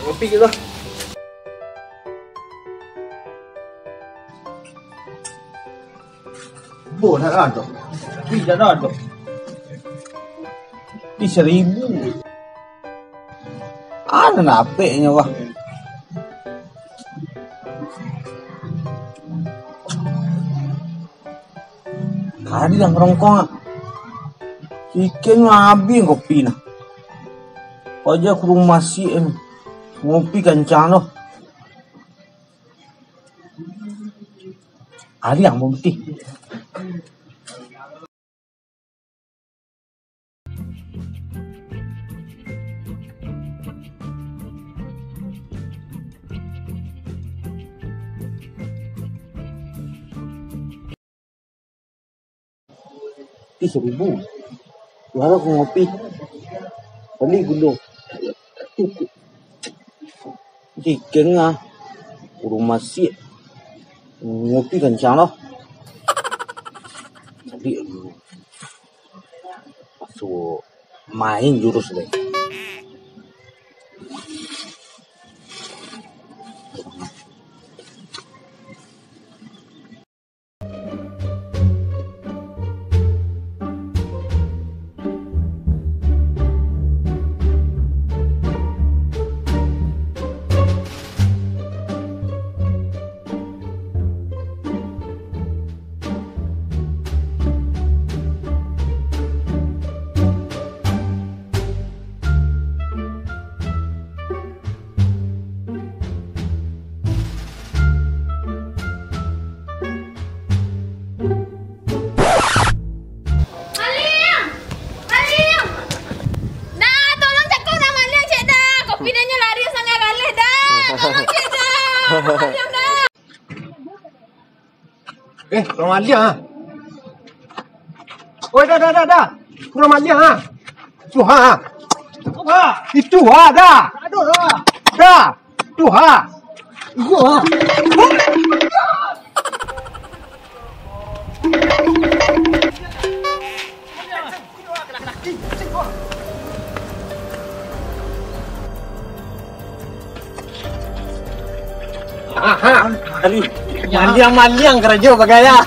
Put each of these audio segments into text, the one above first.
Ngopi gitu. Bu, dah ada. Tidak ada. Di 1.000. Ada napeknya wah. Kali yang rongkong. Ikan habis kopi nah. Aja ke rumah si ngopi kencang loh. Ada yang mau putih. Di 1.000. Jual aku ngopi. Beli gulung. Ikan ah. Rumah si ngopi kencang loh. Jadi masuk main jurus deh. Ramalia. Oh, dah. Ramalia ha. Suha. Suha. Itu ha dah. Aduh dah. Dah. Tu ha. Itu ha. Ali, maliang kerja bagaya.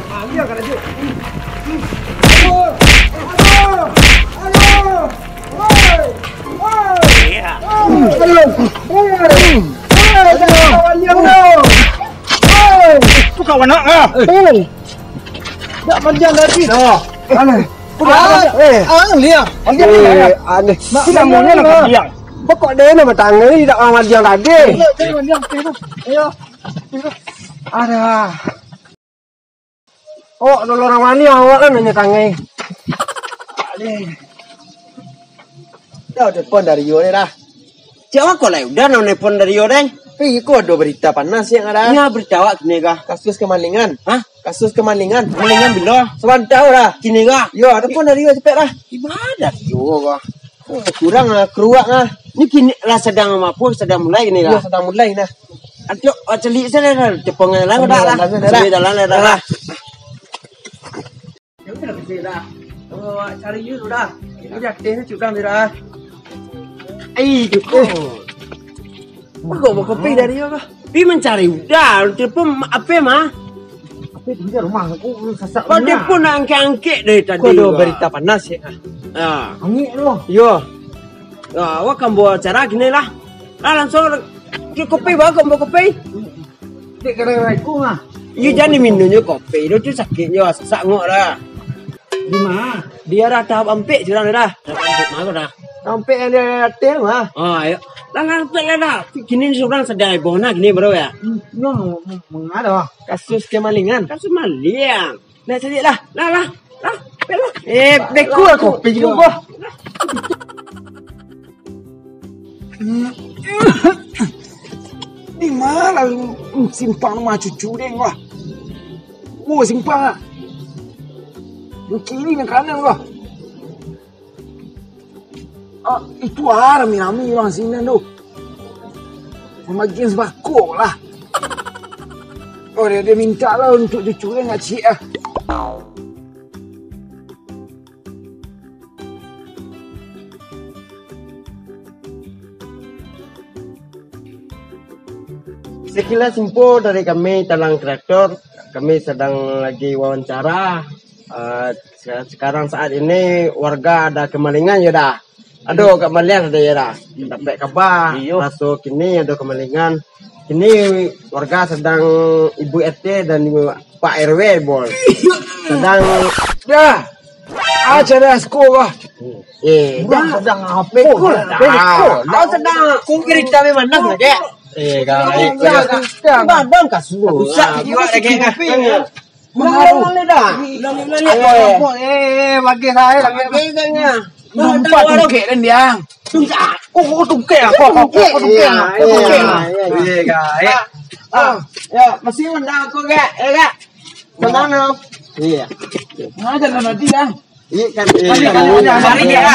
Maliang kerja. Tu kawan nak ah. Tak maliang lagi dah. Liang. Aneh. Tidak maunya nak liang. Pokok dia nama tangan ni tak amal yang tadi. Ayo. Ada. Oh, dulu ramani awak kan nanya tangan. Dah telepon dari yo dah. Jawab kau lah udah nelpon dari yo deh. Tapi kok ada berita panas yang ada. Ya berita awak kini kah? Kasus kemalingan. Hah? Kasus kemalingan. Kemalingan bila? Sebantau dah. Kini kah? Yo, ada pun dari yo cepet dah. Ibadah yo kah? Kurang keruak ah. Ini kini lah sedang mampu sedang mulai ini Yo kah? sedang mulai nah. Aduh, celik saya dah. Jepang lah dah. Dah lah. Ya udah bisa dah. Oh, cari you dah. Udah teh cukang dah. Kok mau kopi dari yo kah? Pi mencari udah. Telepon apa mah? Tapi di rumah aku sesak. Kau telepon angke-angke dari tadi. Kok ada berita panas ya? Ah. Angin loh. Yo. Awak kan buat acara gini lah. Langsung ke kopi bawa kopi. Dek kena aku mah. You jangan minumnya kopi. Itu tu sakitnya sesak ngok lah. Di mana? Dia dah tahap ampek curang dah. Tahap ampek mana dah? Sampai ada tel mah. Ayo. Lah ampek lah dah. Kini seorang sedang bona gini bro ya. Yo mengada kasus kemalingan. Kasus maling. Nah cari lah. Lah. Beku kopi juga. Di mana simpang rumah cucu deng wah. Simpang. Yang kiri yang kanan wah. Itu ada Minami orang sini tu. Pembagian sebako lah. Oh dia minta lah untuk cucu dia nak cik ah. Sekilas info dari kami Talang Kreator, kami sedang lagi wawancara. Sekarang saat ini warga ada kemalingan ya dah. Aduh kemalingan ada ya dah. Dapat kabar masuk kini ada kemalingan. Kini warga sedang Ibu RT dan Pak RW bol. Sedang Dah. Acara sekolah. sedang apa kau? Kau sedang kungkiri kami menang saja. Badan kasu. Usah jiwa lagi ngapain? Mengaruh dah. Bagi saya lagi. Nampak tungkek dan dia. Kok tungkek apa? Kok tungkek? Ya, masih menang kau gak? Gak? Menang dong. Iya. Ada nanti dah. Iya kan. Mari dia.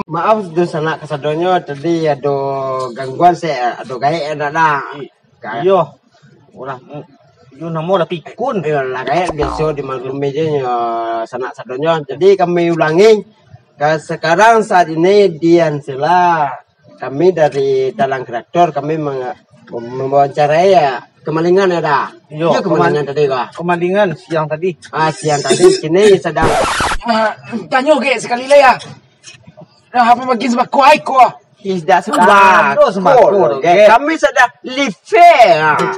Maaf tu sanak kasadonyo tadi ada gangguan saya ada gaya ada dah. Yo. Orang yo namo dah pikun. Lah gaya biasa dimaklumi je sanak sadonyo. Jadi kami ulangi. Sekarang saat ini Dian Sela kami dari Talang Kreator kami mewawancarai ya kemalingan ya dah. Yo, kemalingan tadi kah? Kemalingan siang tadi. Siang tadi kini sedang Tanya ke sekali lah ya. Dah apa bagi sebab kuai ko. tidak sembako. Kami sedang live.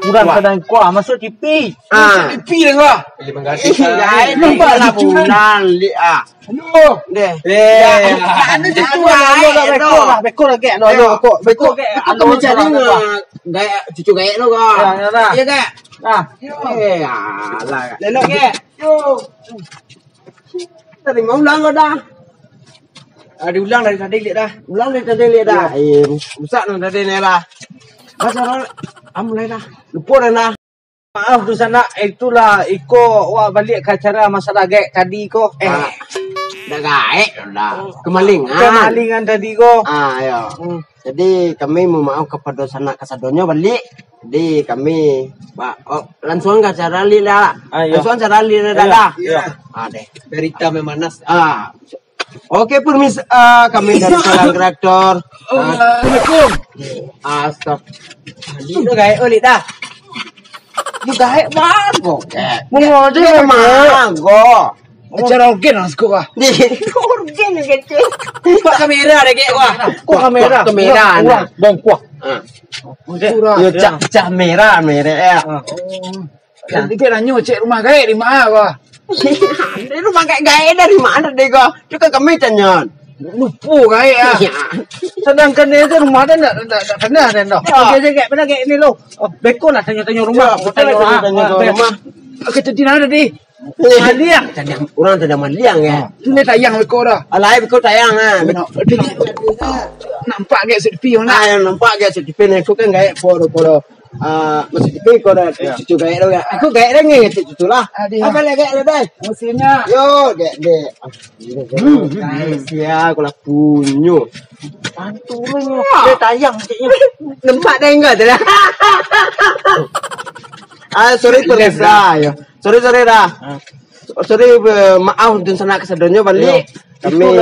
Kurang sedang kuah masuk TV. Pi dengar. Nampak lah bulan Aduh. deh. Beko lagi. Beko. Aku mencari gaya cucu gaya lo kah? Iya kak. Lah. Lelok kak. Tadi mau ulang dah. Diulang dari tadi lihat dah. Ulang dari tadi lihat dah. Rusak dah tadi ni lah. Macam mulai dah. Lupa dah. Maaf tu sana itulah Iko balik ke acara masalah gaek tadi ko. Dah gaek dah. Kemalingan tadi ko. Ya. Jadi kami mau maaf kepada sanak kasadonyo balik. Jadi kami langsung ke acara li lah. Langsung acara li dah. Deh. Berita memanas. Oke, permisi kami dari Talang Kreator. Assalamualaikum. Itu gaek oli dah. Itu gaek bago. Mau aja Bago. acara organ lah sekolah. Organ gitu. Pak kamera ada gaek wah. Kok kamera nah. Bongkuah. Yo cak merah ya. Nanti kita nanya cek rumah gaek di mana kau? Dia rumah gaek dari mana deh kau? Juga kami tanya. Lupa gaek ah. Sedangkan dia tu rumah dia tak kena dan dah. Dia gaek benar gaek ni lo. Beko nak tanya rumah. Tanya rumah. Kita di mana tadi? Maliang. Orang tidak maliang ya. Tu ni tayang beko dah. Alai beko tayang Nampak gaek sepi mana? Nampak gaek sepi ni. Aku kan gaek poro. Masih tipe kau dah cucu gaek dah. Aku gaek dah ni cucu lah. Apa lagi gaek dah? Mesinnya. Yo gaek deh. Sia aku lah punyo. Pantunya. Dia tayang ciknya. Nampak dah enggak dah. Sorry permisa ya. Sorry dah. Sorry maaf dan sanak kesadonyo balik. Kami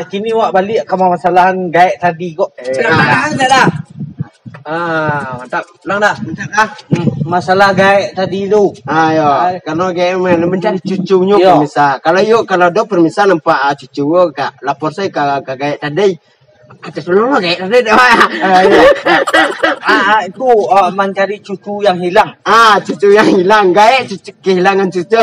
kini wak balik ke masalahan gaek tadi kok. Dah. Mantap. Ulang dah. Masalah gaek tadi tu. Ya. Kalau gaek mencari cucunya permisa. Kalau do permisa nampak cucu kak lapor saya ke gaek tadi. Ada tolong gaek tadi dah. Itu mencari cucu yang hilang. Cucu yang hilang. Gaek cucu kehilangan cucu.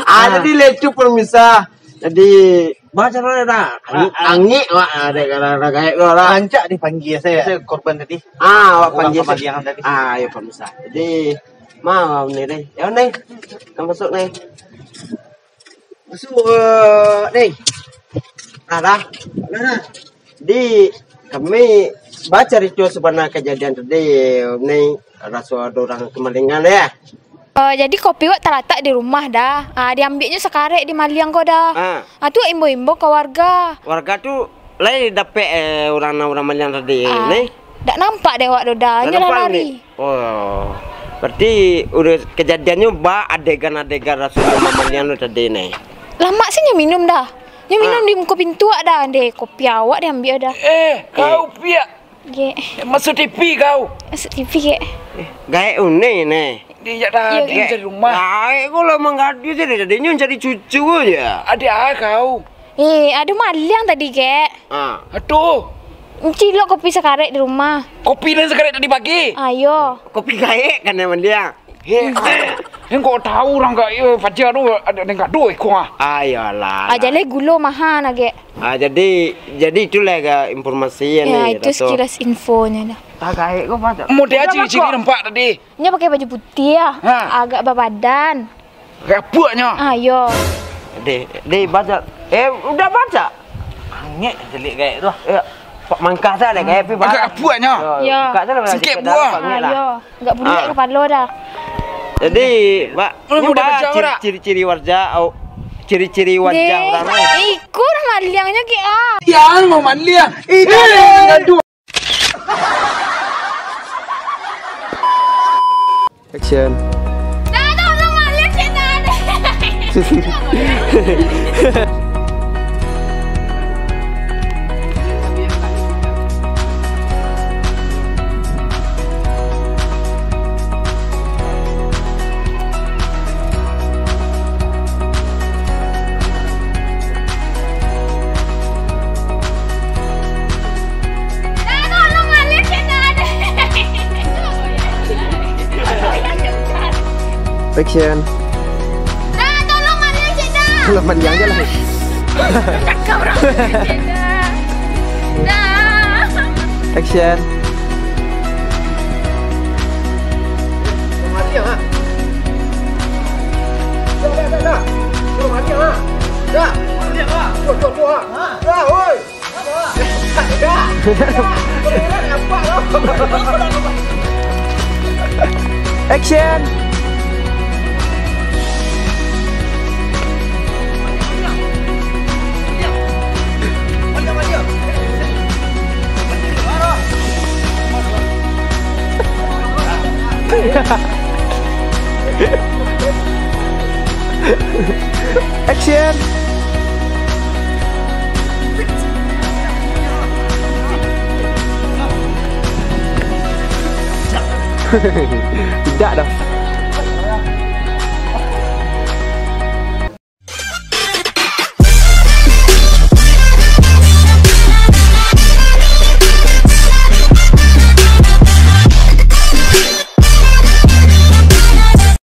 Jadi lecu permisa. Jadi baca dah. Angik ada kalau gaek lah. Ancak dipanggil saya korban tadi. Awak panggil yang tadi. Ya permisa. Jadi mau ni deh. Ya ni. Kamu masuk ni. Masuk ni. Dah. Di kami baca itu sebenarnya kejadian tadi ni rasa ada orang kemalingan ya. Jadi kopi wak terletak di rumah dah. Diambilnya sekarek di Maliang kau dah. Tu imbo-imbo ke warga. Warga tu lain dapat orang Maliang tadi ni. Tak nampak deh wak dah. Nyala lari. Oh. Berarti udah kejadiannya adegan-adegan rasa Maliang tu tadi ni. Lama sih minum dah. Dia minum di muka pintu dah. Deh, kopi awak dia ambil dah. Kau pihak Ge. masuk TV kau. Masuk TV ge. Gaya unik nih. Dia dah dia cari rumah. Kau lah mengadu jadi jadinya cari cucu aja. Ada kau. Ada maliang tadi ge. Aduh. Cilok kopi sekarek di rumah. Kopi dan sekarang tadi pagi. Ayo. Kopi gaya kan emang dia. Kau tahu orang kaya Fajar tu ada enggak duit kau ah. Ayolah. Jale gula mahal nage. Jadi itulah ke informasi Ya, nih. itu sekilas infonya dah. Tak gaya kau baca. Mau dia ciri-ciri nampak tadi. Nya pakai baju putih ya. Agak berbadan. Kayak buahnya. Ayo. Deh baca. Udah baca. Angin jelik kayak tu. Ya. Pak mangkah dah kayak pi Agak buahnya. Ya. Sikit buah. Ayo. Enggak boleh kepala dah. Jadi, Mbak, mudah baca ora? Ciri-ciri wajah ciri-ciri wajah orang. Ikut maliangnya ke ah. Yang mau maliang. Itu Action. Dah tolong maliang setan. Action. Dah tolong maliang setan. Tolong maliang aja lah. Kakak orang setan. Dah. Action. Maliang ah. Dah. Tolong maliang ah. Dah. Maliang ah. Tuh ah. Dah, oi. Dah. Apa lo? Action. Action. Tidak dah.